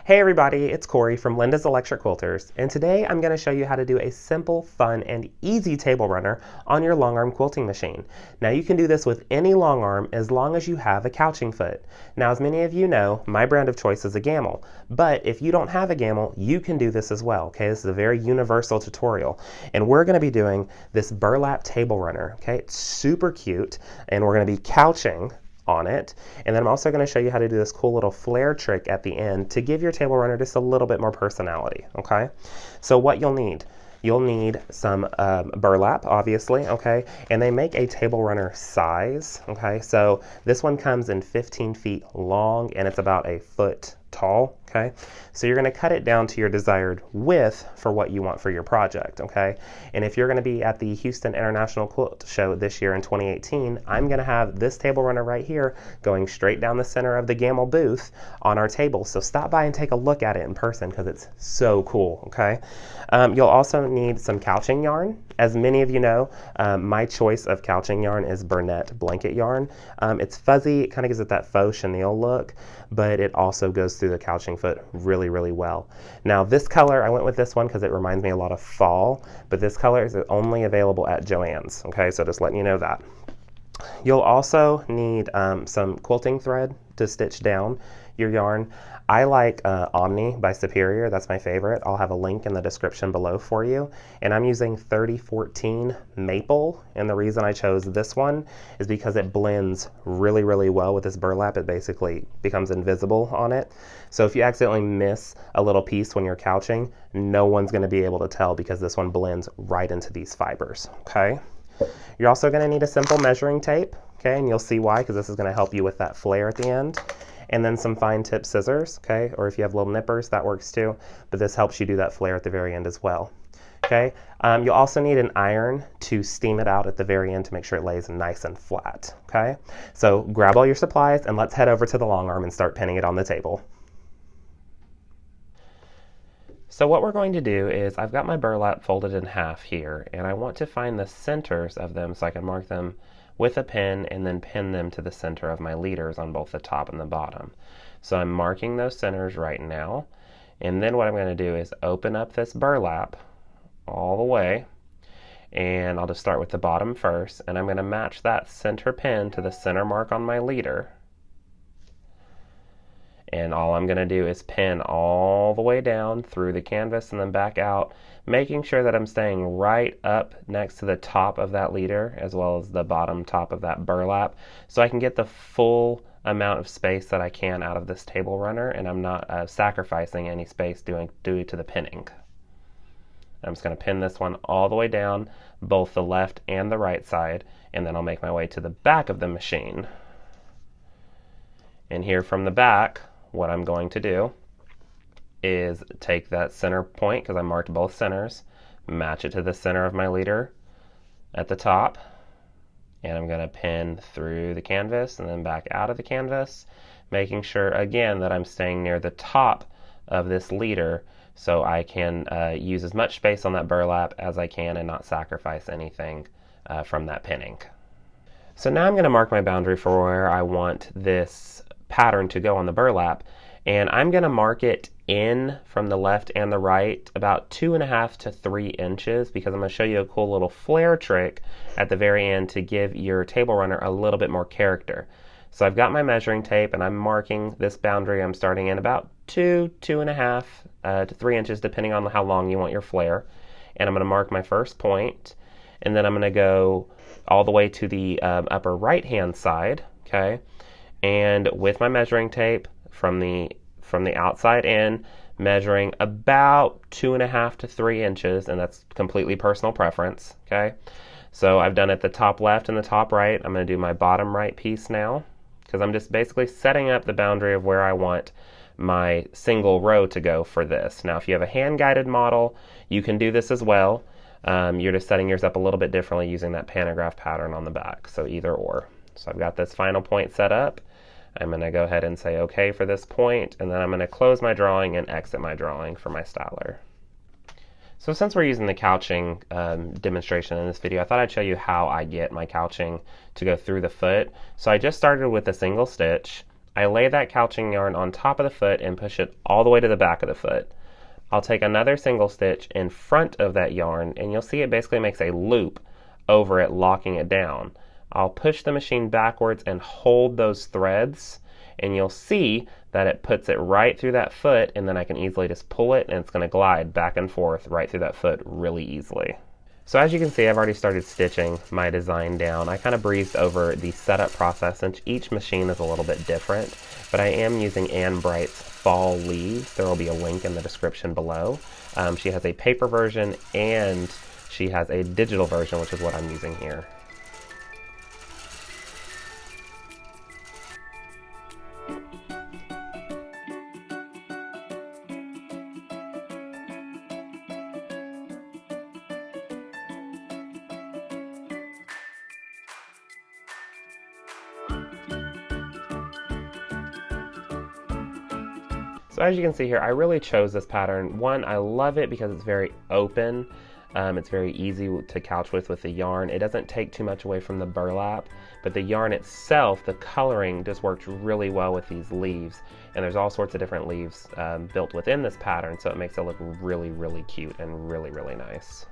Hey everybody, it's Corey from Linda's Electric Quilters, and today I'm going to show you how to do a simple, fun, and easy table runner on your Longarm quilting machine. Now you can do this with any Longarm as long as you have a couching foot. Now as many of you know, my brand of choice is a Gamel, but if you don't have a Gamel, you can do this as well, okay? This is a very universal tutorial, and we're going to be doing this Burlap Table Runner, okay? It's super cute, and we're going to be couching on it. And then I'm also going to show you how to do this cool little Flair trick at the end to give your table runner just a little bit more personality, okay? So what you'll need some burlap, obviously, okay? And they make a table runner size, okay? So this one comes in 15 feet long and it's about a foot tall, okay? So you're going to cut it down to your desired width for what you want for your project, okay? And if you're going to be at the Houston International Quilt Show this year in 2018, I'm going to have this table runner right here going straight down the center of the Gamel booth on our table. So stop by and take a look at it in person because it's so cool, okay? You'll also need some couching yarn. As many of you know, my choice of couching yarn is Burnett blanket yarn. It's fuzzy, it kind of gives it that faux chenille look, but it also goes through the couching foot really, really well. Now this color, I went with this one because it reminds me a lot of fall, but this color is only available at Joann's, okay? So just letting you know that. You'll also need some quilting thread to stitch down your yarn. I like Omni by Superior, that's my favorite. I'll have a link in the description below for you. And I'm using 3014 Maple, and the reason I chose this one is because it blends really, really well with this burlap. It basically becomes invisible on it. So if you accidentally miss a little piece when you're couching, no one's gonna be able to tell because this one blends right into these fibers, okay? You're also gonna need a simple measuring tape, okay? And you'll see why, because this is gonna help you with that flare at the end. And then some fine tip scissors, okay? Or if you have little nippers, that works too. But this helps you do that flare at the very end as well, okay? You'll also need an iron to steam it out at the very end to make sure it lays nice and flat, okay? So grab all your supplies and let's head over to the Longarm and start pinning it on the table. So what we're going to do is I've got my burlap folded in half here, and I want to find the centers of them so I can mark them with a pin and then pin them to the center of my leaders on both the top and the bottom. So I'm marking those centers right now, and then what I'm going to do is open up this burlap all the way, and I'll just start with the bottom first, and I'm going to match that center pin to the center mark on my leader. And all I'm going to do is pin all the way down through the canvas and then back out, making sure that I'm staying right up next to the top of that leader as well as the bottom top of that burlap, so I can get the full amount of space that I can out of this table runner, and I'm not sacrificing any space due to the pinning. I'm just going to pin this one all the way down, both the left and the right side, and then I'll make my way to the back of the machine. And here from the back, what I'm going to do is take that center point, because I marked both centers, match it to the center of my leader at the top, and I'm going to pin through the canvas and then back out of the canvas, making sure again that I'm staying near the top of this leader so I can use as much space on that burlap as I can and not sacrifice anything from that pinning. So now I'm going to mark my boundary for where I want this pattern to go on the burlap, and I'm going to mark it in from the left and the right about 2.5 to 3 inches, because I'm going to show you a cool little flare trick at the very end to give your table runner a little bit more character. So I've got my measuring tape and I'm marking this boundary. I'm starting in about 2.5 to 3 inches depending on how long you want your flare, and I'm going to mark my first point, and then I'm going to go all the way to the upper right hand side, okay? And with my measuring tape from the outside in, measuring about 2.5 to 3 inches, and that's completely personal preference, okay? So I've done it the top left and the top right. I'm going to do my bottom right piece now, because I'm just basically setting up the boundary of where I want my single row to go for this. Now if you have a hand-guided model, you can do this as well. You're just setting yours up a little bit differently using that pantograph pattern on the back, so either or. So I've got this final point set up. I'm going to go ahead and say OK for this point, and then I'm going to close my drawing and exit my drawing for my styler. So since we're using the couching demonstration in this video, I thought I'd show you how I get my couching to go through the foot. So I just started with a single stitch I lay that couching yarn on top of the foot and push it all the way to the back of the foot. I'll take another single stitch in front of that yarn, and you'll see it basically makes a loop over it, locking it down. I'll push the machine backwards and hold those threads, and you'll see that it puts it right through that foot, and then I can easily just pull it and it's going to glide back and forth right through that foot really easily. So as you can see, I've already started stitching my design down. I kind of breezed over the setup process since each machine is a little bit different, but I am using Ann Bright's fall leaves. There will be a link in the description below. She has a paper version and she has a digital version, which is what I'm using here. So as you can see here, I really chose this pattern. One, I love it because it's very open. It's very easy to couch with the yarn. It doesn't take too much away from the burlap, but the yarn itself, the coloring just works really well with these leaves. And there's all sorts of different leaves built within this pattern, so it makes it look really, really cute and really, really nice.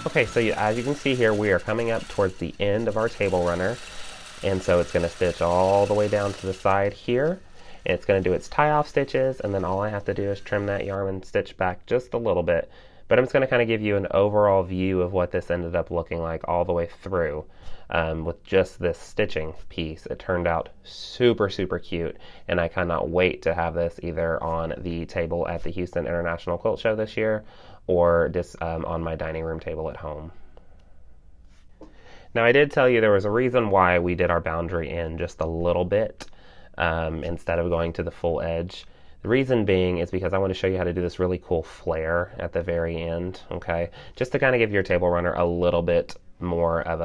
Okay, so as you can see here, we are coming up towards the end of our table runner, and so it's going to stitch all the way down to the side here. It's going to do its tie-off stitches, and then all I have to do is trim that yarn and stitch back just a little bit. But I'm just going to kind of give you an overall view of what this ended up looking like all the way through with just this stitching piece. It turned out super, super cute, and I cannot wait to have this either on the table at the Houston International Quilt Show this year or just on my dining room table at home. Now I did tell you there was a reason why we did our boundary in just a little bit instead of going to the full edge. The reason being is because I want to show you how to do this really cool flare at the very end, okay? Just to kind of give your table runner a little bit more of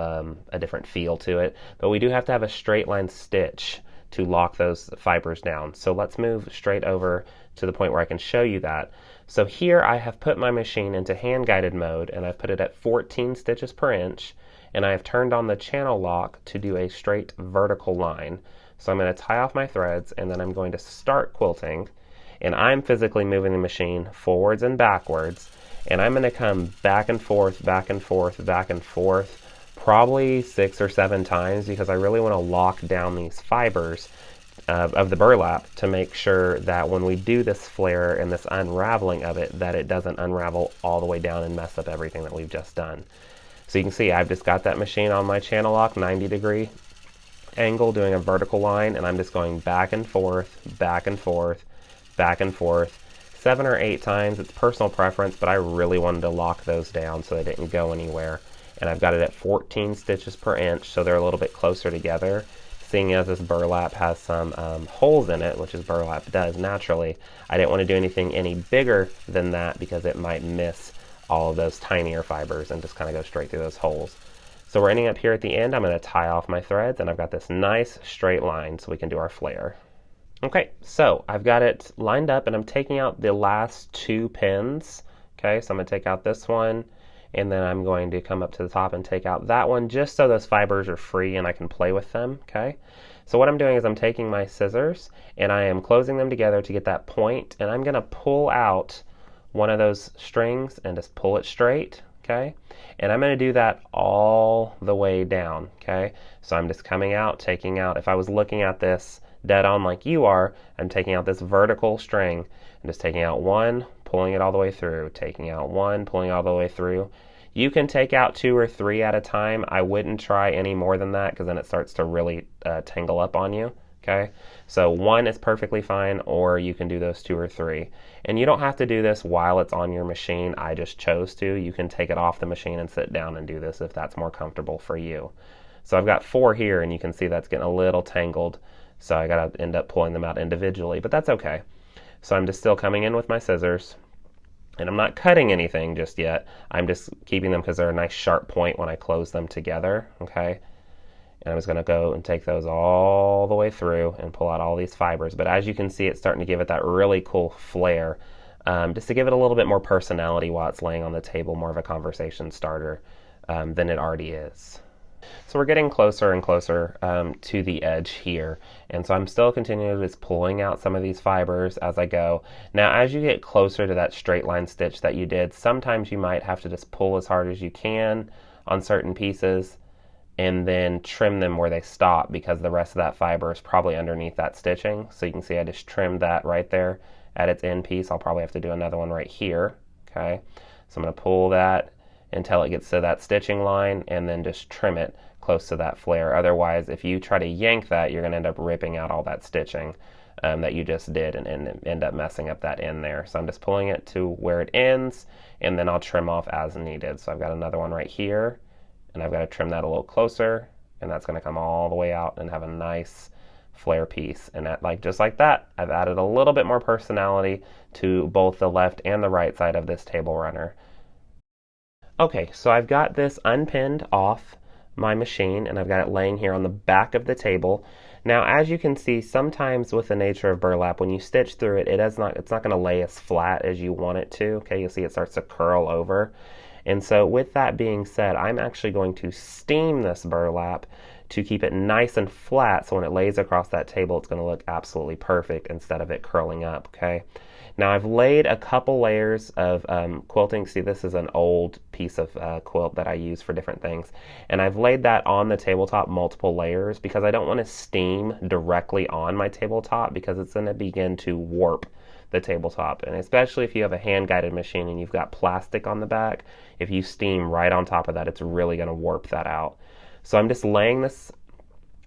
a different feel to it. But we do have to have a straight line stitch to lock those fibers down. So let's move straight over to the point where I can show you that. So here I have put my machine into hand guided mode, and I've put it at 14 stitches per inch, and I have turned on the channel lock to do a straight vertical line. So I'm going to tie off my threads, and then I'm going to start quilting, and I'm physically moving the machine forwards and backwards, and I'm going to come back and forth, back and forth, back and forth, probably 6 or 7 times, because I really want to lock down these fibers of the burlap to make sure that when we do this flare and this unraveling of it, that it doesn't unravel all the way down and mess up everything that we've just done. So you can see I've just got that machine on my channel lock 90-degree angle doing a vertical line, and I'm just going back and forth, back and forth, back and forth 7 or 8 times. It's personal preference, but I really wanted to lock those down so they didn't go anywhere. And I've got it at 14 stitches per inch, so they're a little bit closer together. Seeing as this burlap has some holes in it, which is burlap does naturally, I didn't want to do anything any bigger than that because it might miss all of those tinier fibers and just kind of go straight through those holes. So we're ending up here at the end. I'm going to tie off my threads, and I've got this nice straight line so we can do our flare. Okay, so I've got it lined up, and I'm taking out the last 2 pins. Okay, so I'm going to take out this one, and then I'm going to come up to the top and take out that one just so those fibers are free and I can play with them, okay? So what I'm doing is I'm taking my scissors and I am closing them together to get that point, and I'm going to pull out one of those strings and just pull it straight, okay? And I'm going to do that all the way down, okay? So I'm just coming out, taking out, if I was looking at this dead on like you are, I'm taking out this vertical string and just taking out one, pulling it all the way through, taking out one, pulling it all the way through. You can take out 2 or 3 at a time. I wouldn't try any more than that because then it starts to really tangle up on you, okay? So 1 is perfectly fine, or you can do those 2 or 3. And you don't have to do this while it's on your machine. I just chose to. You can take it off the machine and sit down and do this if that's more comfortable for you. So I've got 4 here, and you can see that's getting a little tangled. So I got to end up pulling them out individually, but that's okay. So I'm just still coming in with my scissors, and I'm not cutting anything just yet. I'm just keeping them because they're a nice sharp point when I close them together, okay? And I'm just going to go and take those all the way through and pull out all these fibers. But as you can see, it's starting to give it that really cool flare, just to give it a little bit more personality while it's laying on the table, more of a conversation starter than it already is. So we're getting closer and closer to the edge here. And so I'm still continuing just pulling out some of these fibers as I go. Now, as you get closer to that straight line stitch that you did, sometimes you might have to just pull as hard as you can on certain pieces and then trim them where they stop, because the rest of that fiber is probably underneath that stitching. So you can see I just trimmed that right there at its end piece. I'll probably have to do another one right here. Okay, so I'm going to pull that until it gets to that stitching line and then just trim it close to that flare. Otherwise, if you try to yank that, you're going to end up ripping out all that stitching that you just did and end up messing up that end there. So I'm just pulling it to where it ends, and then I'll trim off as needed. So I've got another one right here, and I've got to trim that a little closer, and that's going to come all the way out and have a nice flare piece. And that, just like that, I've added a little bit more personality to both the left and the right side of this table runner. Okay, so I've got this unpinned off my machine, and I've got it laying here on the back of the table. Now, as you can see, sometimes with the nature of burlap, when you stitch through it, it's not going to lay as flat as you want it to. Okay, you'll see it starts to curl over. And so with that being said, I'm actually going to steam this burlap to keep it nice and flat, so when it lays across that table, it's going to look absolutely perfect instead of it curling up. Okay. Now I've laid a couple layers of quilting. See, this is an old piece of quilt that I use for different things. And I've laid that on the tabletop, multiple layers, because I don't want to steam directly on my tabletop, because it's going to begin to warp the tabletop. And especially if you have a hand-guided machine and you've got plastic on the back, if you steam right on top of that, it's really going to warp that out. So I'm just laying this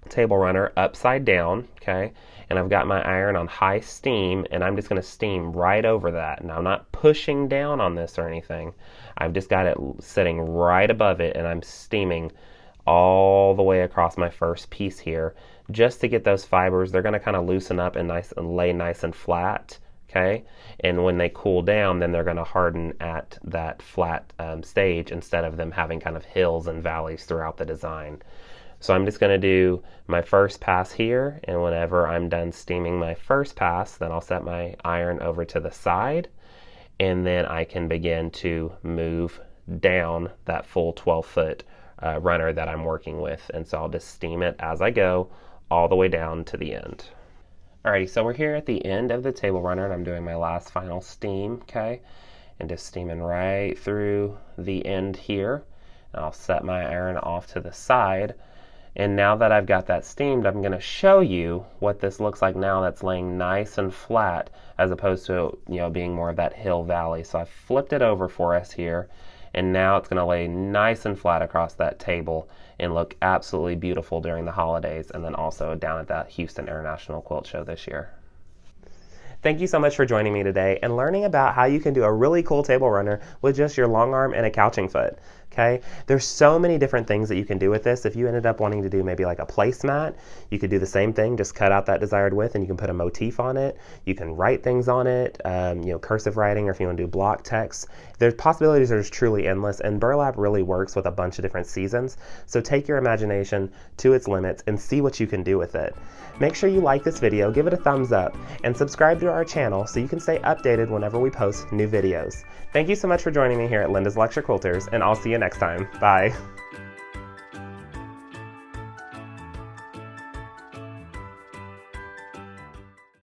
table runner upside down, okay, and I've got my iron on high steam, and I'm just going to steam right over that. Now I'm not pushing down on this or anything. I've just got it sitting right above it, and I'm steaming all the way across my first piece here, just to get those fibers. They're going to kind of loosen up and lay nice and flat, okay, and when they cool down, then they're going to harden at that flat stage, instead of them having kind of hills and valleys throughout the design. So I'm just going to do my first pass here, and whenever I'm done steaming my first pass, then I'll set my iron over to the side, and then I can begin to move down that full 12-foot runner that I'm working with. And so I'll just steam it as I go all the way down to the end. Alrighty, so we're here at the end of the table runner, and I'm doing my last final steam, okay, and just steaming right through the end here. And I'll set my iron off to the side. And now that I've got that steamed, I'm going to show you what this looks like now that's laying nice and flat, as opposed to, being more of that hill valley. So I flipped it over for us here, and now it's going to lay nice and flat across that table and look absolutely beautiful during the holidays, and then also down at that Houston International Quilt Show this year. Thank you so much for joining me today and learning about how you can do a really cool table runner with just your long arm and a couching foot. Okay, there's so many different things that you can do with this. If you ended up wanting to do maybe like a placemat, you could do the same thing, just cut out that desired width and you can put a motif on it. You can write things on it, cursive writing, or if you want to do block text. There's possibilities are just truly endless, and burlap really works with a bunch of different seasons. So take your imagination to its limits and see what you can do with it. Make sure you like this video, give it a thumbs up, and subscribe to our channel so you can stay updated whenever we post new videos. Thank you so much for joining me here at Linda's Lecture Quilters, and I'll see you next time. Bye.